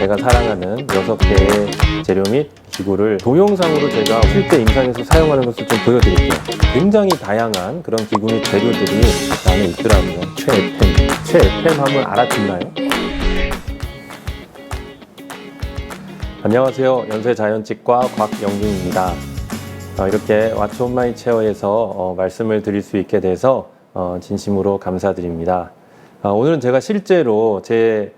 제가 사랑하는 6개의 재료 및 기구를 동영상으로 제가 실제 임상에서 사용하는 것을 좀 보여드릴게요. 굉장히 다양한 그런 기구 및 재료들이 그 안에 있더라고요. 최FM 하면 알아듣나요? 안녕하세요. 연세자연치과 곽영준입니다. 이렇게 왓츠 온 마이 체어에서 말씀을 드릴 수 있게 돼서 진심으로 감사드립니다. 오늘은 제가 실제로 제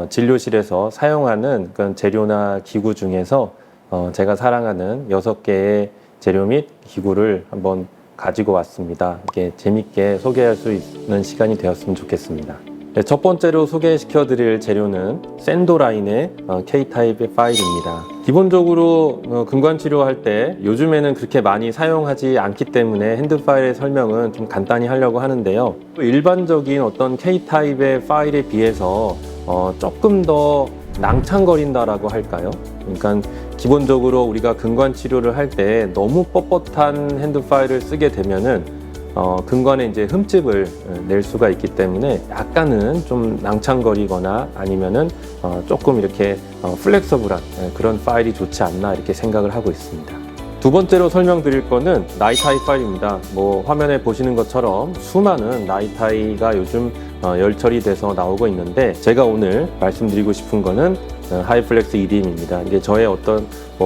진료실에서 사용하는 그런 재료나 기구 중에서 제가 사랑하는 6개의 재료 및 기구를 한번 가지고 왔습니다. 이렇게 재밌게 소개할 수 있는 시간이 되었으면 좋겠습니다. 네, 첫 번째로 소개시켜 드릴 재료는 샌도라인의 K타입의 파일입니다. 기본적으로 근관 치료할 때 요즘에는 그렇게 많이 사용하지 않기 때문에 핸드 파일의 설명은 좀 간단히 하려고 하는데요. 일반적인 어떤 K타입의 파일에 비해서 조금 더 낭창거린다라고 할까요? 그러니까 기본적으로 우리가 근관 치료를 할 때 너무 뻣뻣한 핸드 파일을 쓰게 되면은 근관에 이제 흠집을 낼 수가 있기 때문에 약간은 좀 낭창거리거나 아니면은 조금 이렇게 플렉서블한 그런 파일이 좋지 않나 이렇게 생각을 하고 있습니다. 두 번째로 설명드릴 거는 나이타이 파일입니다. 화면에 보시는 것처럼 수많은 나이타이가 요즘 열처리 돼서 나오고 있는데 제가 오늘 말씀드리고 싶은 거는 하이플렉스 EDM입니다. 이게 저의 어떤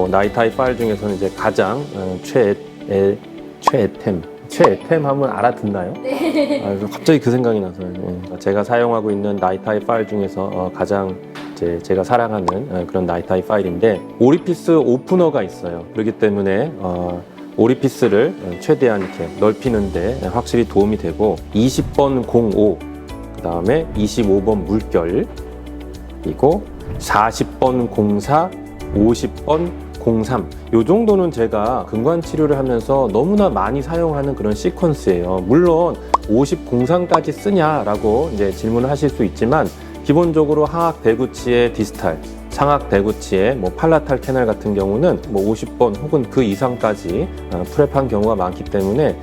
나이타이 파일 중에서는 이제 가장 최애템 하면 알아듣나요? 네. 갑자기 그 생각이 나서 제가 사용하고 있는 나이타이 파일 중에서 가장 제가 사랑하는 그런 나이타이 파일인데 오리피스 오프너가 있어요. 그렇기 때문에 오리피스를 최대한 이렇게 넓히는데 확실히 도움이 되고 20번 05, 그 다음에 25번 물결, 그리고 40번 04, 50번 03. 요 정도는 제가 근관 치료를 하면서 너무나 많이 사용하는 그런 시퀀스예요. 물론 5003까지 쓰냐라고 이제 질문을 하실 수 있지만 기본적으로 하악 대구치의 디스탈, 상악 대구치의 팔라탈 캐널 같은 경우는 50번 혹은 그 이상까지 프랩한 경우가 많기 때문에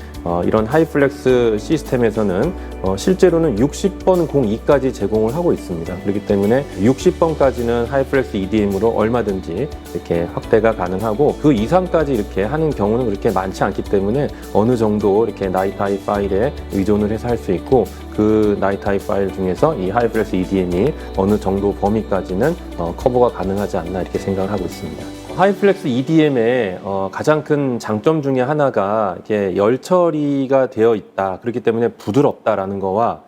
이런 하이플렉스 시스템에서는 실제로는 60번 02까지 제공을 하고 있습니다. 그렇기 때문에 60번까지는 하이플렉스 EDM으로 얼마든지 이렇게 확대가 가능하고 그 이상까지 이렇게 하는 경우는 그렇게 많지 않기 때문에 어느 정도 이렇게 나이타이 파일에 의존을 해서 할 수 있고 그 나이타이 파일 중에서 이 하이플렉스 EDM이 어느 정도 범위까지는 커버가 가능하지 않나 이렇게 생각을 하고 있습니다. 하이플렉스 EDM의 가장 큰 장점 중에 하나가 이렇게 열 처리가 되어 있다. 그렇기 때문에 부드럽다라는 거와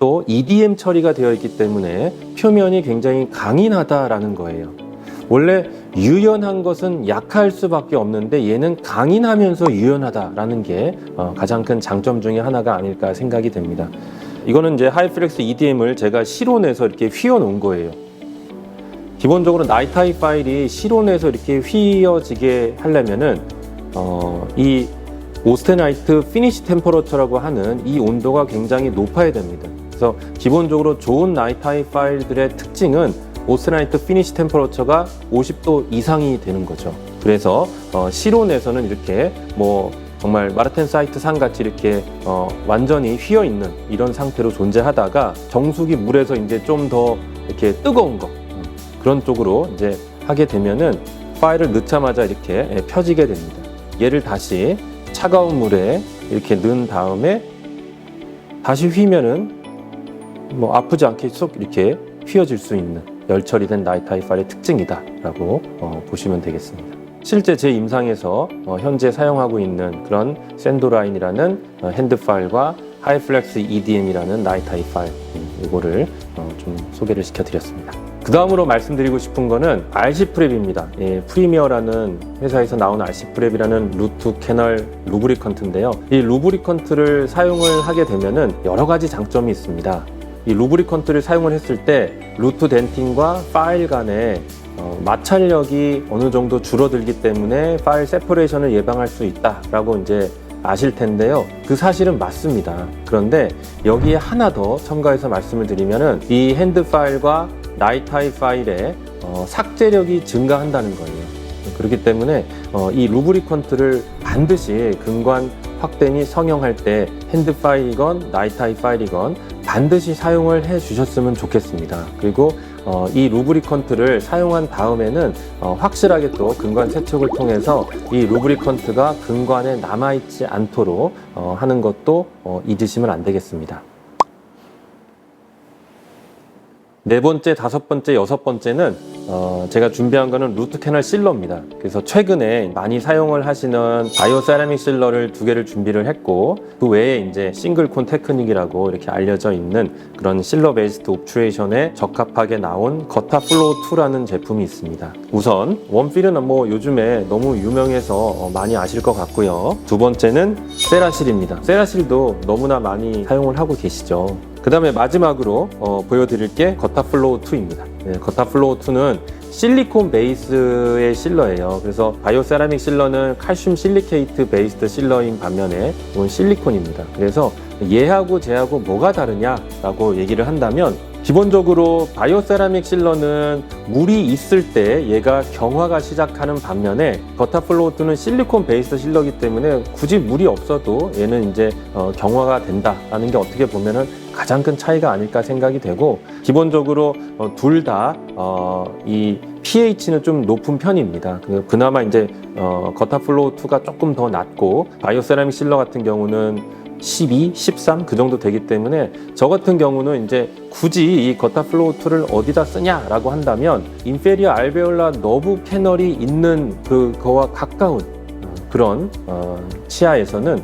또 EDM 처리가 되어 있기 때문에 표면이 굉장히 강인하다라는 거예요. 원래 유연한 것은 약할 수밖에 없는데 얘는 강인하면서 유연하다라는 게 가장 큰 장점 중에 하나가 아닐까 생각이 됩니다. 이거는 이제 하이플렉스 EDM을 제가 실온에서 이렇게 휘어 놓은 거예요. 기본적으로 나이타이 파일이 실온에서 이렇게 휘어지게 하려면은 이 오스테나이트 피니시 템퍼러처라고 하는 이 온도가 굉장히 높아야 됩니다. 그래서 기본적으로 좋은 나이타이 파일들의 특징은 오스테나이트 피니시 템퍼러처가 50도 이상이 되는 거죠. 그래서 실온에서는 이렇게 정말 마르텐사이트 상같이 이렇게 완전히 휘어 있는 이런 상태로 존재하다가 정수기 물에서 이제 좀 더 이렇게 뜨거운 거 그런 쪽으로 이제 하게 되면은 파일을 넣자마자 이렇게 펴지게 됩니다. 얘를 다시 차가운 물에 이렇게 넣은 다음에 다시 휘면은 아프지 않게 쏙 이렇게 휘어질 수 있는 열 처리된 나이타이 파일의 특징이다라고 보시면 되겠습니다. 실제 제 임상에서 현재 사용하고 있는 그런 샌도라인이라는 핸드 파일과 하이플렉스 EDM이라는 나이타이 파일 이거를 좀 소개를 시켜드렸습니다. 그 다음으로 말씀드리고 싶은 거는 RC 프랩입니다. 프리미어라는 회사에서 나온 RC 프랩이라는 루트 캐널 루브리컨트인데요. 이 루브리컨트를 사용을 하게 되면은 여러 가지 장점이 있습니다. 이 루브리컨트를 사용을 했을 때 루트 덴팅과 파일 간의 마찰력이 어느 정도 줄어들기 때문에 파일 세퍼레이션을 예방할 수 있다라고 이제 아실 텐데요. 그 사실은 맞습니다. 그런데 여기에 하나 더 첨가해서 말씀을 드리면은 이 핸드 파일과 나이타이 파일의 삭제력이 증가한다는 거예요. 그렇기 때문에 이 루브리컨트를 반드시 근관 확대 및 성형할 때 핸드 파일이건 나이타이 파일이건 반드시 사용을 해 주셨으면 좋겠습니다. 그리고 이 루브리컨트를 사용한 다음에는 확실하게 또 근관 세척을 통해서 이 루브리컨트가 근관에 남아있지 않도록 하는 것도 잊으시면 안 되겠습니다. 네 번째, 다섯 번째, 여섯 번째는 제가 준비한 거는 루트 캐널 실러입니다. 그래서 최근에 많이 사용을 하시는 바이오 세라믹 실러를 두 개를 준비를 했고, 그 외에 이제 싱글콘 테크닉이라고 이렇게 알려져 있는 그런 실러 베이스드 옵추레이션에 적합하게 나온 거타 플로우 2라는 제품이 있습니다. 우선 원필은 뭐 요즘에 너무 유명해서 많이 아실 것 같고요. 두 번째는 세라실입니다. 세라실도 너무나 많이 사용을 하고 계시죠. 그 다음에 마지막으로 보여드릴 게 거타 플로우 2입니다. 네, 거타 플로우 2는 실리콘 베이스의 실러예요. 그래서 바이오 세라믹 실러는 칼슘 실리케이트 베이스드 실러인 반면에 이건 실리콘입니다. 그래서 얘하고 쟤하고 뭐가 다르냐라고 얘기를 한다면, 기본적으로 바이오 세라믹 실러는 물이 있을 때 얘가 경화가 시작하는 반면에 거타 플로우 2는 실리콘 베이스드 실러이기 때문에 굳이 물이 없어도 얘는 이제 경화가 된다라는 게 어떻게 보면은 가장 큰 차이가 아닐까 생각이 되고, 기본적으로 둘 다 이 pH는 좀 높은 편입니다. 그나마 이제 거타 플로우 2가 조금 더 낮고, 바이오 세라믹 실러 같은 경우는 12, 13 그 정도 되기 때문에, 저 같은 경우는 이제 굳이 이 거타 플로우 2를 어디다 쓰냐라고 한다면 인페리어 알베올라 너브 캐널이 있는 그거와 가까운 그런 치아에서는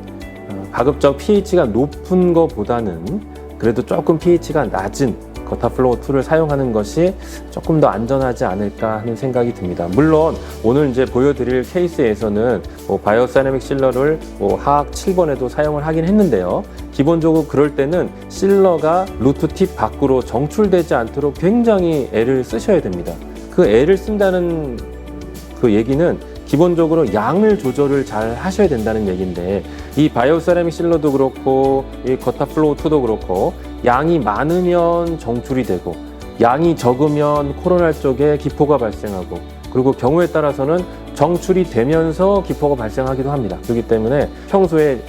가급적 pH가 높은 것보다는 그래도 조금 pH가 낮은 거타 플로우 2를 사용하는 것이 조금 더 안전하지 않을까 하는 생각이 듭니다. 물론 오늘 이제 보여드릴 케이스에서는 바이오 세라믹 실러를 하악 7번에도 사용을 하긴 했는데요. 기본적으로 그럴 때는 실러가 루트 팁 밖으로 정출되지 않도록 굉장히 애를 쓰셔야 됩니다. 그 애를 쓴다는 그 얘기는 기본적으로 양을 조절을 잘 하셔야 된다는 얘기인데, 이 바이오 세라믹 실러도 그렇고 이 거타 플로우 2도 그렇고 양이 많으면 정출이 되고 양이 적으면 코로날 쪽에 기포가 발생하고, 그리고 경우에 따라서는 정출이 되면서 기포가 발생하기도 합니다. 그렇기 때문에 평소에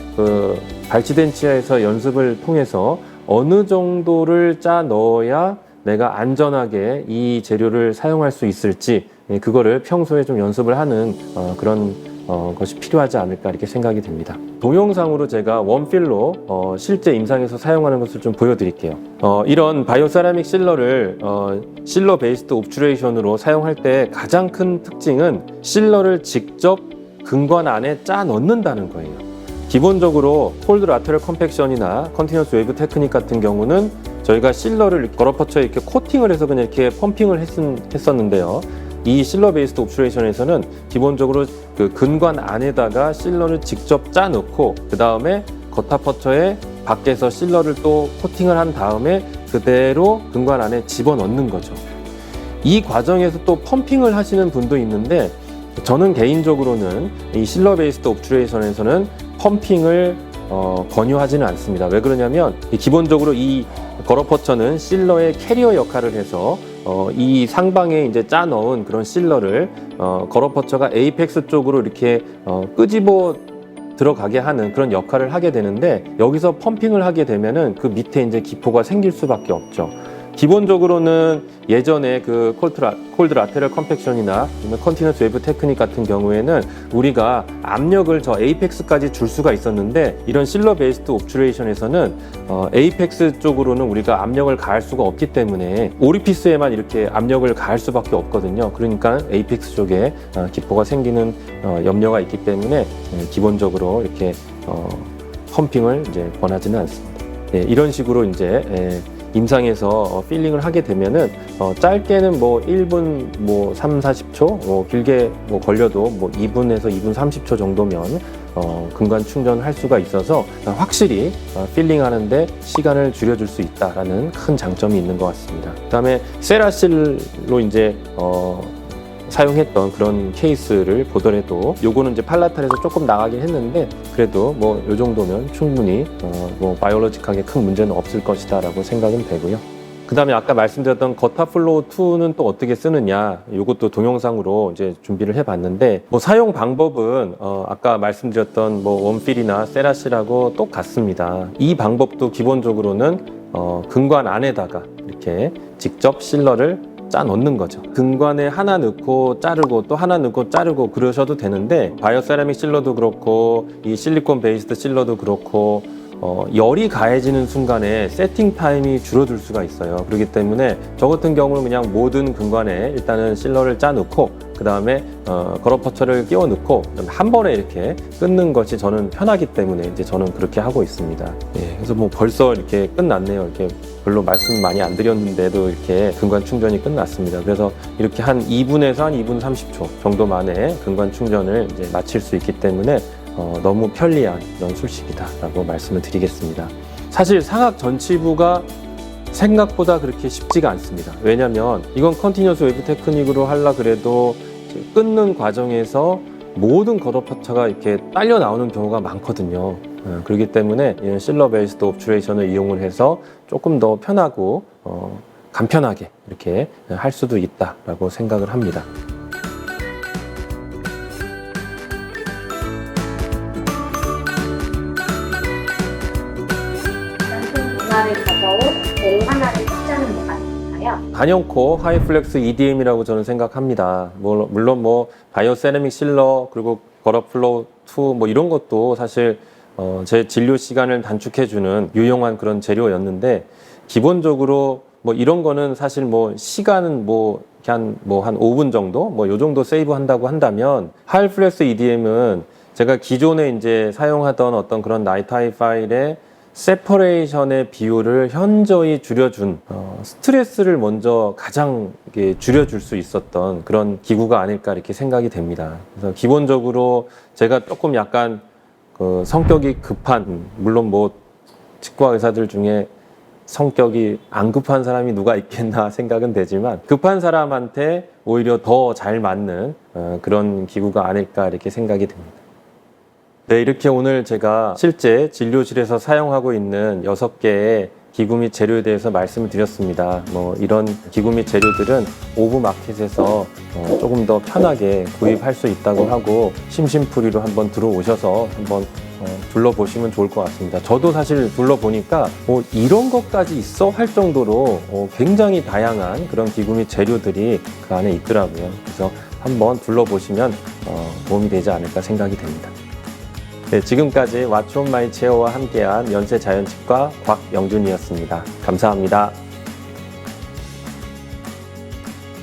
발치된 치아에서 연습을 통해서 어느 정도를 짜 넣어야 내가 안전하게 이 재료를 사용할 수 있을지, 그거를 평소에 좀 연습을 하는 그런 것이 필요하지 않을까 이렇게 생각이 됩니다. 동영상으로 제가 원필로 실제 임상에서 사용하는 것을 좀 보여드릴게요. 이런 바이오 세라믹 실러를 실러 베이스드 옵추레이션으로 사용할 때 가장 큰 특징은 실러를 직접 근관 안에 짜 넣는다는 거예요. 기본적으로 콜드 라테럴 컴팩션이나 컨티뉴어스 웨이브 테크닉 같은 경우는 저희가 실러를 걸어퍼쳐 이렇게 코팅을 해서 그냥 이렇게 펌핑을 했었는데요. 이 실러 베이스드 옵추레이션에서는 기본적으로 그 근관 안에다가 실러를 직접 짜 넣고, 그 다음에 거타 퍼처에 밖에서 실러를 또 코팅을 한 다음에 그대로 근관 안에 집어넣는 거죠. 이 과정에서 또 펌핑을 하시는 분도 있는데, 저는 개인적으로는 이 실러 베이스드 옵추레이션에서는 펌핑을 권유하지는 않습니다. 왜 그러냐면 기본적으로 이 걸어퍼처는 실러의 캐리어 역할을 해서 이 상방에 이제 짜 넣은 그런 실러를 걸어퍼처가 에이펙스 쪽으로 이렇게 끄집어 들어가게 하는 그런 역할을 하게 되는데, 여기서 펌핑을 하게 되면은 그 밑에 이제 기포가 생길 수밖에 없죠. 기본적으로는 예전에 그 콜드 라테럴 컴팩션이나 컨티뉴어스 웨이브 테크닉 같은 경우에는 우리가 압력을 저 에이펙스까지 줄 수가 있었는데, 이런 실러 베이스드 옵추레이션에서는 에이펙스 쪽으로는 우리가 압력을 가할 수가 없기 때문에 오리피스에만 이렇게 압력을 가할 수밖에 없거든요. 그러니까 에이펙스 쪽에 기포가 생기는 염려가 있기 때문에 기본적으로 이렇게 펌핑을 이제 권하지는 않습니다. 이런 식으로 이제 임상에서 필링을 하게 되면은 짧게는 뭐 1분 뭐 3, 40초, 길게 뭐 걸려도 뭐 2분에서 2분 30초 정도면 근관 충전할 수가 있어서 확실히 필링 하는데 시간을 줄여줄 수 있다라는 큰 장점이 있는 것 같습니다. 그다음에 세라실로 이제 사용했던 그런 케이스를 보더라도 요거는 이제 팔라탈에서 조금 나가긴 했는데, 그래도 뭐 요 정도면 충분히 뭐 바이올로직하게 큰 문제는 없을 것이다 라고 생각은 되고요. 그 다음에 아까 말씀드렸던 거타 플로우 2는 또 어떻게 쓰느냐, 요것도 동영상으로 이제 준비를 해봤는데, 뭐 사용 방법은 아까 말씀드렸던 뭐 원필이나 세라실하고 똑같습니다. 이 방법도 기본적으로는 근관 안에다가 이렇게 직접 실러를 짜 넣는 거죠. 근관에 하나 넣고 자르고 또 하나 넣고 자르고 그러셔도 되는데, 바이오 세라믹 실러도 그렇고 이 실리콘 베이스드 실러도 그렇고 열이 가해지는 순간에 세팅 타임이 줄어들 수가 있어요. 그렇기 때문에 저 같은 경우는 그냥 모든 근관에 일단은 실러를 짜 넣고 그 다음에 거러퍼처를 끼워 넣고 한 번에 이렇게 끊는 것이 저는 편하기 때문에 이제 저는 그렇게 하고 있습니다. 예, 그래서 뭐 벌써 이렇게 끝났네요. 이렇게 별로 말씀 많이 안 드렸는데도 이렇게 근관 충전이 끝났습니다. 그래서 이렇게 한 2분에서 한 2분 30초 정도 만에 근관 충전을 이제 마칠 수 있기 때문에 너무 편리한 그런 술식이다라고 말씀을 드리겠습니다. 사실 상악 전치부가 생각보다 그렇게 쉽지가 않습니다. 왜냐하면 이건 컨티뉴어스 웨브 테크닉으로 하려 그래도 끊는 과정에서 모든 거러퍼처가 이렇게 딸려 나오는 경우가 많거든요. 그렇기 때문에 이런 실러 베이스드 옵추레이션을 이용을 해서 조금 더 편하고 간편하게 이렇게 할 수도 있다라고 생각을 합니다. 변화를 가져온 재료 하나를 특징은 뭐가 있을까요? 단연코 하이플렉스 EDM이라고 저는 생각합니다. 물론 뭐 바이오 세라믹 실러 그리고 거러플로우 2 뭐 이런 것도 사실 제 진료 시간을 단축해주는 유용한 그런 재료였는데, 기본적으로 뭐 이런 거는 사실 뭐 시간은 한 5분 정도 요 정도 세이브 한다고 한다면, 하이플렉스 EDM은 제가 기존에 이제 사용하던 어떤 그런 나이트하이 파일의 세퍼레이션의 비율을 현저히 줄여준 스트레스를 먼저 가장 줄여줄 수 있었던 그런 기구가 아닐까 이렇게 생각이 됩니다. 그래서 기본적으로 제가 조금 약간 성격이 급한, 물론 뭐 치과 의사들 중에 성격이 안 급한 사람이 누가 있겠나 생각은 되지만, 급한 사람한테 오히려 더 잘 맞는 그런 기구가 아닐까 이렇게 생각이 됩니다. 네, 이렇게 오늘 제가 실제 진료실에서 사용하고 있는 6개의 기구 및 재료에 대해서 말씀을 드렸습니다. 뭐 이런 기구 및 재료들은 오브마켓에서 조금 더 편하게 구입할 수 있다고 하고, 심심풀이로 한번 들어오셔서 한번 둘러보시면 좋을 것 같습니다. 저도 사실 둘러보니까 이런 것까지 있어 할 정도로 굉장히 다양한 그런 기구 및 재료들이 그 안에 있더라고요. 그래서 한번 둘러보시면 도움이 되지 않을까 생각이 됩니다. 네, 지금까지 왓츠 온 마이 체어와 함께한 연세자연치과 곽영준이었습니다. 감사합니다.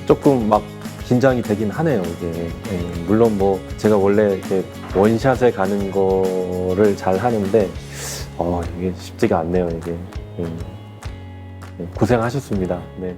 조금 막 긴장이 되긴 하네요, 이게. 네, 물론 뭐 제가 원래 이렇게 원샷에 가는 거를 잘 하는데 이게 쉽지가 않네요, 이게. 고생하셨습니다. 네.